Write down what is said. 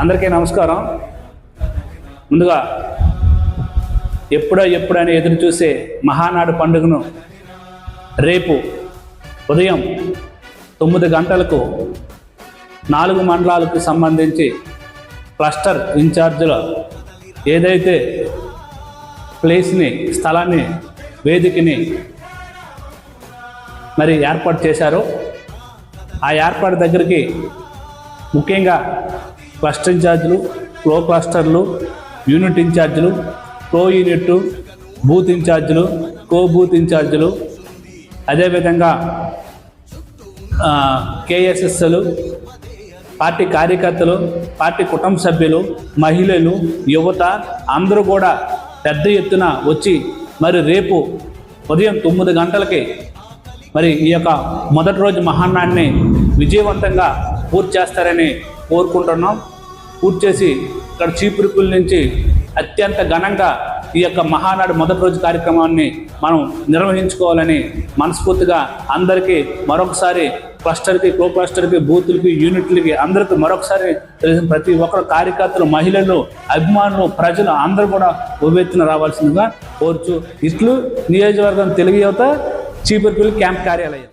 అందరికీ నమస్కారం. ముందుగా ఎప్పుడని ఎదురు చూసే మహానాడు పండుగను రేపు ఉదయం 9 గంటలకు 4 మండలాలకు సంబంధించి క్లస్టర్ ఇన్ఛార్జీల ఏదైతే ప్లేస్ని, స్థలాన్ని, వేదికని మరి ఏర్పాటు చేశారో ఆ ఏర్పాటు దగ్గరికి ముఖ్యంగా క్లస్టర్ ఇన్ఛార్జీలు, ఫ్లో క్లస్టర్లు, యూనిట్ ఇన్ఛార్జీలు, ఫ్లో యూనిట్, బూత్ ఇన్ఛార్జీలు, కో బూత్ ఇన్ఛార్జీలు, అదేవిధంగా కేఎస్ఎస్లు, పార్టీ కార్యకర్తలు, పార్టీ కుటుంబ సభ్యులు, మహిళలు, యువత అందరూ కూడా పెద్ద ఎత్తున వచ్చి మరి రేపు ఉదయం 9 గంటలకి మరి ఈ యొక్క మొదటి రోజు మహానాడిని విజయవంతంగా పూర్తి చేస్తారని కోరుకుంటున్నాం. పూర్తి చేసి ఇక్కడ చీపురుకుల నుంచి అత్యంత ఘనంగా ఈ యొక్క మహానాడు మొదటి రోజు కార్యక్రమాన్ని మనం నిర్వహించుకోవాలని మనస్ఫూర్తిగా అందరికీ మరొకసారి క్లస్టర్కి, కో క్లస్టర్కి, బూతులకి, యూనిట్లకి అందరికీ మరొకసారి ప్రతి ఒక్కరు కార్యకర్తలు, మహిళలు, అభిమానులు, ప్రజలు అందరూ కూడా ఉవ్వెత్తున రావాల్సిందిగా కోరుచు. ఇట్లు నియోజకవర్గం తెలుగు యువత చీపురుకుల క్యాంప్ కార్యాలయం.